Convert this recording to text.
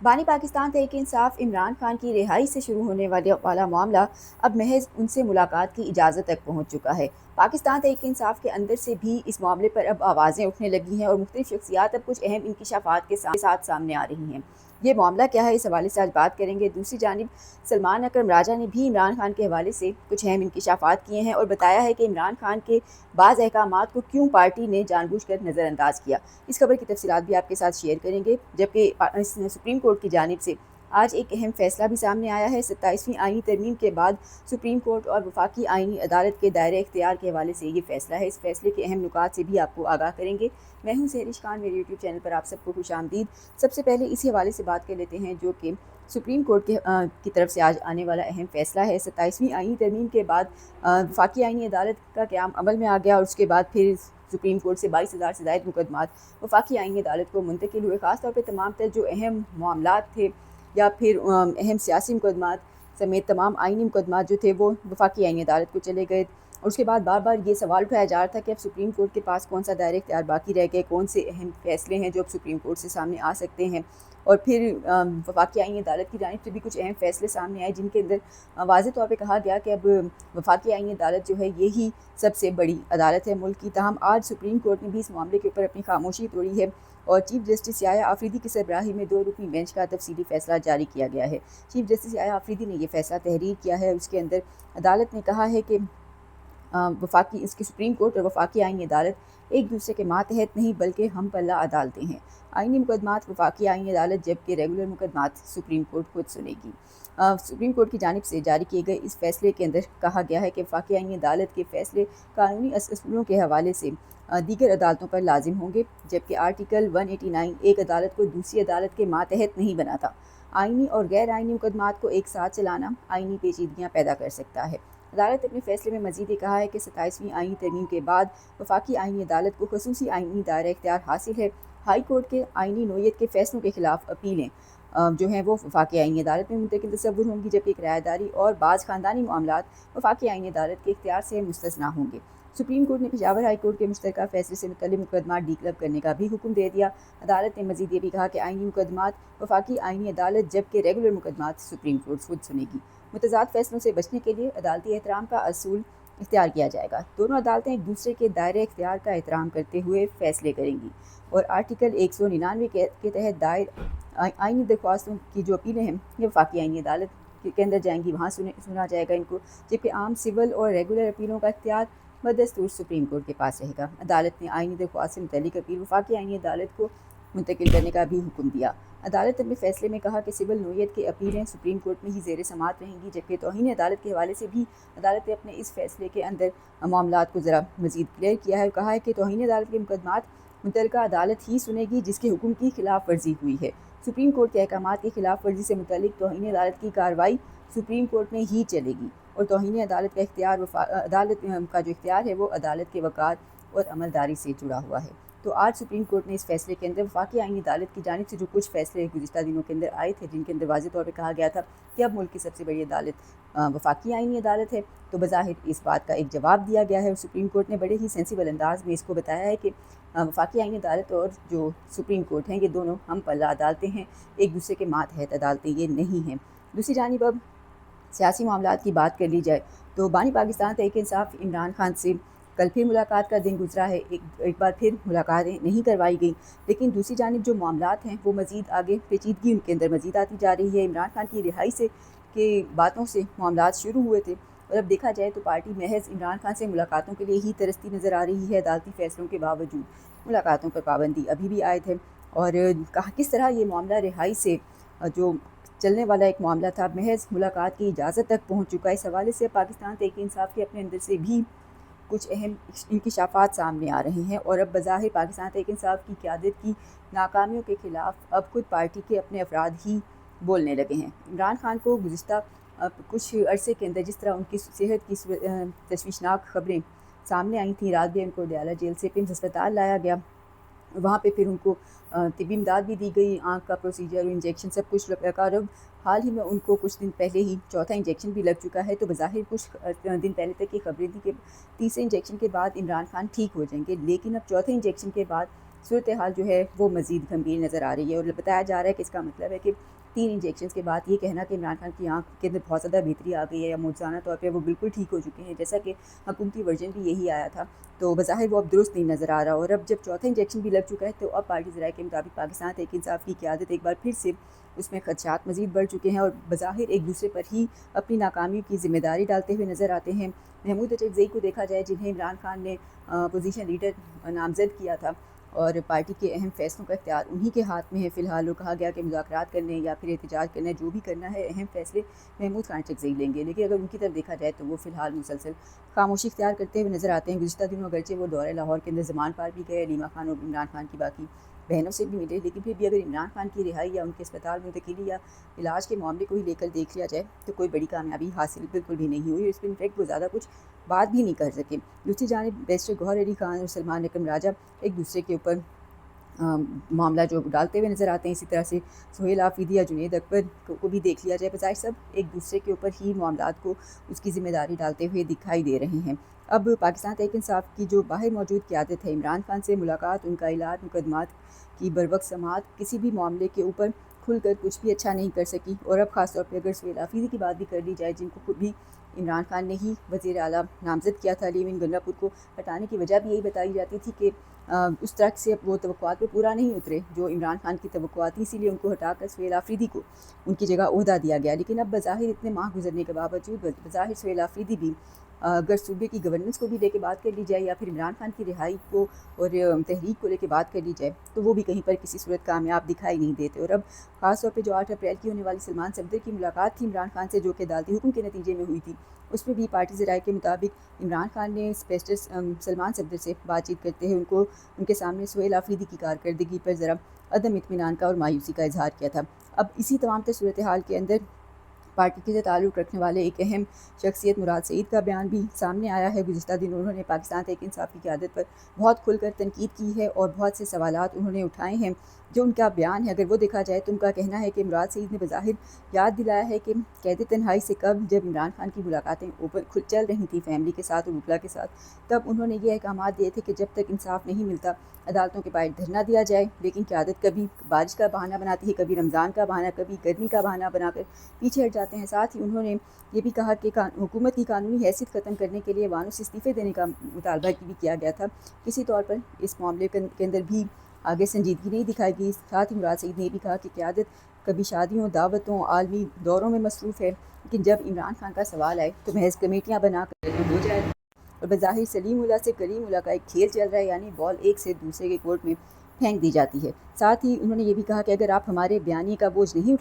बानी पाकिस्तान तहरीक इंसाफ इमरान खान की रिहाई से शुरू होने वाला मामला अब महज उनसे मुलाकात की इजाज़त तक पहुंच चुका है। पाकिस्तान तहरीक इंसाफ के अंदर से भी इस मामले पर अब आवाज़ें उठने लगी हैं और मुख्तलिफ शख्सियात अब कुछ अहम इंकशाफात के साथ सामने आ रही हैं। ये मामला क्या है, इस हवाले से आज बात करेंगे। दूसरी जानिब सलमान अकरम राजा ने भी इमरान खान के हवाले से कुछ अहम इंकशाफात किए हैं और बताया है कि इमरान खान के बाज़ अहकामात को क्यों पार्टी ने जानबूझकर नज़रअंदाज किया। इस खबर की तफसीलात भी आपके साथ शेयर करेंगे। जबकि सुप्रीम कोर्ट की जानिब से आज एक अहम फैसला भी सामने आया है। 27वीं आईनी तरमीम के बाद सुप्रीम कोर्ट और वफाकी आईनी अदालत के दायरे इख्तियार के हवाले से ये फैसला है। इस फैसले के अहम नुकात से भी आपको आगाह करेंगे। मैं हूं सहरिश खान, मेरे यूट्यूब चैनल पर आप सबको खुशामदीद। सबसे पहले इसी हवाले से बात कर लेते हैं जो कि सुप्रीम कोर्ट की तरफ से आज आने वाला अहम फैसला है। 27वीं आईनी तरमीम के बाद वफाकी आईनी अदालत का क़याम अमल में आ गया और उसके बाद फिर सुप्रीम कोर्ट से 22,000 से ज़ायद मुकदमात वफाकी आईनी अदालत को मुंतकिल हुए। ख़ासतौर पर तमाम तर जो अहम मामलात थे या फिर अहम सियासी मुकदमात समेत तमाम आईनी मुकदमात जो थे वो वफाकी आईनी अदालत को चले गए। और उसके बाद बार बार ये सवाल उठाया जा रहा था कि अब सुप्रीम कोर्ट के पास कौन सा दायरा इख्तियार बाकी रह गए, कौन से अहम फैसले हैं जो अब सुप्रीम कोर्ट से सामने आ सकते हैं। और फिर वफाकी आईनी अदालत की जानिब से भी कुछ अहम फैसले सामने आए जिनके अंदर वाज़ेह तौर पे कहा गया कि अब वफाकी आईनी अदालत जो है यही सबसे बड़ी अदालत है मुल्क की। ताहम आज सुप्रीम कोर्ट ने भी इस मामले के ऊपर अपनी खामोशी तोड़ी है और चीफ जस्टिस याया आफरीदी की सरबराही में 2 रुकनी बेंच का तफसीली फैसला जारी किया गया है। चीफ जस्टिस याया आफरीदी ने यह फैसला तहरीर किया है और उसके अंदर अदालत ने कहा है कि वफाकी इसकी सुप्रीम कोर्ट और वफाकी आईनी अदालत एक दूसरे के मातहत नहीं बल्कि हम पल्ला अदालतें हैं। आईनी मुकदमात वफाकी आईनी अदालत जबकि रेगुलर मुकदमात सुप्रीम कोर्ट खुद सुनेगी। सुप्रीम कोर्ट की जानिब से जारी किए गए इस फैसले के अंदर कहा गया है कि वफाकी आईनी अदालत के फैसले कानूनी असूलों के हवाले से दीगर अदालतों पर लाजिम होंगे, जबकि आर्टिकल 189 एक अदालत को दूसरी अदालत के मातहत नहीं बनाता। आईनी और गैर आईनी मुकदमात को एक साथ चलाना आईनी पेचीदगियाँ पैदा कर सकता है। अदालत अपने फैसले में मजीद ये कहा है कि 27वीं आईनी तरमीम के बाद वफाकी आईनी अदालत को खसूसी आईनी दायरा इख्तियार हासिल है। हाई कोर्ट के आईनी नोयत के फैसलों के खिलाफ अपीलें जो हैं वो वफाकी आईनी अदालत में मुंतकिल तस्वुर होंगी, जबकि किराएदारी और बाज़ ख़ानदानी मामलात वफाकी आईनी अदालत के इख्तियार से मुस्तस्ना होंगे। सुप्रीम कोर्ट ने पेशावर हाई कोर्ट के मुश्तरका फैसले से मुतल्लिक़ मुकदमात डीक्लब करने का भी हुक्म दे दिया। अदालत ने मजीद ये भी कहा कि आईनी मुकदमात वफाकी आईनी अदालत जबकि रेगुलर मुकदमात सुप्रीम कोर्ट खुद सुनेगी। मुतज़ाद फैसलों से बचने के लिए अदालती एहतराम का असूल इख्तियार किया जाएगा। दोनों अदालतें एक दूसरे के दायरे इख्तियार का एहतराम करते हुए फैसले करेंगी और आर्टिकल 199 के तहत दायर आईनी दरख्वास्तों की जो अपीलें हैं ये वफाकी आईनी अदालत के अंदर जाएंगी, वहाँ सुना जाएगा इनको, जबकि आम सिविल और रेगुलर अपीलों का इख्तियार बदस्तूर सुप्रीम कोर्ट के पास रहेगा। अदालत ने आईनी दरख्वास्त से मुतल्लिक़ अपील वफाकी आईनी अदालत को मुंतकिल करने का भी हुक्म दिया। अदालत ने अपने फैसले में कहा कि सिविल नोयत की अपीलें सुप्रीम कोर्ट में ही ज़ेर समात रहेंगी, जबकि तौहीन अदालत के हवाले से भी अदालत ने अपने इस फैसले के अंदर मामलात को ज़रा मज़ीद क्लियर किया है और कहा है कि तौहीन अदालत के मुकदमात मुतल्लिका अदालत ही सुनेगी जिसके हुक्म की खिलाफ वर्जी हुई है। सुप्रीम कोर्ट के अहकामात की खिलाफ वर्जी से मुतल्लिक तौहीन अदालत की कार्रवाई सुप्रीम कोर्ट में ही चलेगी और तौहीन अदालत का इख्तियार अदालत का जो इख्तियार है वो अदालत के वक़ार और अमलदारी से जुड़ा हुआ है। तो आज सुप्रीम कोर्ट ने इस फैसले के अंदर वफाकी आईनी अदालत की जानिब से जो कुछ फैसले गुज़िश्ता दिनों के अंदर आए थे जिनके अंदर वाज़ेह तौर पर कहा गया था कि अब मुल्क की सबसे बड़ी अदालत वफाकी आईनी अदालत है, तो बज़ाहिर इस बात का एक जवाब दिया गया है और सुप्रीम कोर्ट ने बड़े ही सेंसिबल अंदाज में इसको बताया है कि वफाकी आईनी अदालत और जो सुप्रीम कोर्ट हैं ये दोनों हम पल्ला अदालतें हैं, एक दूसरे के मातहत अदालतें ये नहीं हैं। दूसरी जानिब अब सियासी मामलात की बात कर ली जाए तो बानी पाकिस्तान तहरीक इंसाफ इमरान खान से कल फिर मुलाकात का दिन गुजरा है। एक बार फिर मुलाकातें नहीं करवाई गई, लेकिन दूसरी जानिब जो मामलात हैं वो मज़ीद आगे पेचीदगी उनके अंदर मज़ीद आती जा रही है। इमरान खान की रिहाई से के बातों से मामलात शुरू हुए थे और अब देखा जाए तो पार्टी महज इमरान खान से मुलाकातों के लिए ही तरसती नज़र आ रही है। अदालती फ़ैसलों के बावजूद मुलाकातों पर पाबंदी अभी भी आयद है और कहा किस तरह ये मामला रिहाई से जो चलने वाला एक मामला था महज मुलाकात की इजाज़त तक पहुँच चुका है। इस हवाले से पाकिस्तान तहरीक इंसाफ के अपने अंदर से भी कुछ अहम इंकशाफात सामने आ रहे हैं और अब बज़ाहिर पाकिस्तान तहरीक इंसाफ की क़यादत की नाकामियों के ख़िलाफ़ अब खुद पार्टी के अपने अफराद ही बोलने लगे हैं। इमरान खान को गुज़िश्ता कुछ अरसे के अंदर जिस तरह उनकी सेहत की तशवीशनाक ख़बरें सामने आई थी, रात भी उनको डयाला जेल से पिम्स अस्पताल लाया गया, वहाँ पे फिर उनको तिब्बी इमदाद भी दी गई, आँख का प्रोसीजर, इंजेक्शन सब कुछ लगा। अब हाल ही में उनको कुछ दिन पहले ही चौथा इंजेक्शन भी लग चुका है, तो बज़ाहिर कुछ दिन पहले तक ये खबरें थी कि तीसरे इंजेक्शन के बाद इमरान खान ठीक हो जाएंगे, लेकिन अब चौथे इंजेक्शन के बाद صورتحال جو ہے وہ مزید گھمبیر نظر آ رہی ہے، اور بتایا جا رہا ہے کہ اس کا مطلب ہے کہ 3 انجیکشنز کے بعد یہ کہنا کہ عمران خان کی آنکھ کے اندر بہت زیادہ بہتری آ گئی ہے یا موجزانہ طور پہ وہ بالکل ٹھیک ہو چکے ہیں، جیسا کہ حکومتی ورژن بھی یہی آیا تھا، تو بظاہر وہ اب درست نہیں نظر آ رہا، اور اب جب چوتھا انجیکشن بھی لگ چکا ہے تو اب پارٹی ذرائع کے مطابق پاکستان تحریک انصاف کی قیادت ایک بار پھر سے اس میں خدشات مزید بڑھ چکے ہیں، اور بظاہر ایک دوسرے پر ہی اپنی ناکامیوں کی ذمہ داری ڈالتے ہوئے نظر آتے ہیں۔ محمود اچکزئی کو دیکھا جائے، جنہیں عمران خان نے پوزیشن لیڈر نامزد کیا تھا، اور پارٹی کے اہم فیصلوں کا اختیار انہی کے ہاتھ میں ہے فی الحال، اور کہا گیا کہ مذاکرات کرنے یا پھر احتجاج کرنا، جو بھی کرنا ہے اہم فیصلے محمود خان اچکزئی لیں گے، لیکن اگر ان کی طرف دیکھا جائے تو وہ فی الحال مسلسل خاموشی اختیار کرتے ہوئے نظر آتے ہیں۔ گزشتہ دنوں اگرچہ وہ دورہ لاہور کے اندر زمان پار بھی گئے، علیمہ خان اور عمران خان کی باقی بہنوں سے بھی ملے، لیکن پھر بھی اگر عمران خان کی رہائی یا ان کے اسپتال منتقلی یا علاج کے معاملے کو ہی لے کر دیکھ لیا جائے تو کوئی بڑی کامیابی حاصل بالکل بھی نہیں ہوئی، اور اس پہ انفیکٹ وہ زیادہ کچھ بات بھی نہیں کر سکے۔ دوسری جانب بیرسٹر گوہر علی خان اور سلمان اکرم راجہ ایک دوسرے کے اوپر معاملہ جو ڈالتے ہوئے نظر آتے ہیں، اسی طرح سے سہیل آفریدی یا جنید اکبر کو بھی دیکھ لیا جائے، بظاہر سب ایک دوسرے کے اوپر ہی معاملات کو اس کی ذمہ داری ڈالتے ہوئے دکھائی دے رہے ہیں۔ اب پاکستان تحریک انصاف کی جو باہر موجود قیادت ہے، عمران خان سے ملاقات، ان کا علاج، مقدمات کی بروقت سماعت، کسی بھی معاملے کے اوپر کھل کر کچھ بھی اچھا نہیں کر سکی، اور اب خاص طور پہ اگر سہیل آفریدی کی بات بھی کر لی جائے، جن کو خود بھی عمران خان نے ہی وزیر اعلیٰ نامزد کیا تھا، لیون گنگا پور کو ہٹانے کی وجہ بھی یہی بتائی جاتی تھی کہ اس طرح سے وہ توقعات پہ پورا نہیں اترے جو عمران خان کی توقعات تھی، اسی لیے ان کو ہٹا کر سہیل آفریدی کو ان کی جگہ عہدہ دیا گیا، لیکن اب بظاہر اتنے ماہ گزرنے کے باوجود بظاہر سہیل آفریدی بھی اگر صوبے کی گورننس کو بھی لے کے بات کر لی جائے یا پھر عمران خان کی رہائی کو اور تحریک کو لے کے بات کر لی جائے تو وہ بھی کہیں پر کسی صورت کامیاب دکھائی نہیں دیتے، اور اب خاص طور پہ جو 8 اپریل کی ہونے والی سلمان صفدر کی ملاقات تھی عمران خان سے، جو کہ عدالتی حکم کے نتیجے میں ہوئی تھی، اس میں بھی پارٹی ذرائع کے مطابق عمران خان نے اسپیشل سلمان صفدر سے بات چیت کرتے ہوئے ان کے سامنے سہیل آفریدی کی کارکردگی پر ذرا عدم اطمینان کا اور مایوسی کا اظہار کیا تھا۔ اب اسی تمام تر صورتحال کے اندر پارٹی کے تعلق رکھنے والے ایک اہم شخصیت مراد سعید کا بیان بھی سامنے آیا ہے۔ گزشتہ دنوں انہوں نے پاکستان تحریک انصاف کی قیادت پر بہت کھل کر تنقید کی ہے اور بہت سے سوالات انہوں نے اٹھائے ہیں۔ جو ان کا بیان ہے اگر وہ دیکھا جائے تو ان کا کہنا ہے کہ مراد سعید نے بظاہر یاد دلایا ہے کہ قید تنہائی سے قبل جب عمران خان کی ملاقاتیں چل رہی تھیں فیملی کے ساتھ اور وکلا کے ساتھ، تب انہوں نے یہ احکامات دیے تھے کہ جب تک انصاف نہیں ملتا عدالتوں کے باہر دھرنا دیا جائے، لیکن قیادت کبھی بارش کا بہانہ بناتی ہے، کبھی رمضان کا بہانہ، کبھی گرمی کا بہانہ بنا کر پیچھے ہٹ جاتے ہیں۔ ساتھ ہی انہوں نے یہ بھی کہا کہ حکومت کی قانونی حیثیت ختم کرنے کے لیے ایوانوں سے استعفے دینے کا مطالبہ بھی کیا گیا تھا۔ کسی طور پر اس معاملے کے اندر بھی آگے سنجیدگی نہیں دکھائی گئی۔ ساتھ ہی مراد سعید نے یہ بھی کہا کہ قیادت کبھی شادیوں، دعوتوں، عالمی دوروں میں مصروف ہے، لیکن جب عمران خان کا سوال آئے تو محض کمیٹیاں بنا کر ہو جائے، اور بظاہر سلیم اللہ سے کریم اللہ کا ایک کھیل چل رہا ہے، یعنی بال ایک سے دوسرے کے کورٹ میں پھینک دی جاتی ہے۔ ساتھ ہی انہوں نے یہ بھی کہا کہ اگر آپ ہمارے بیانیے کا بوجھ نہیں اٹھا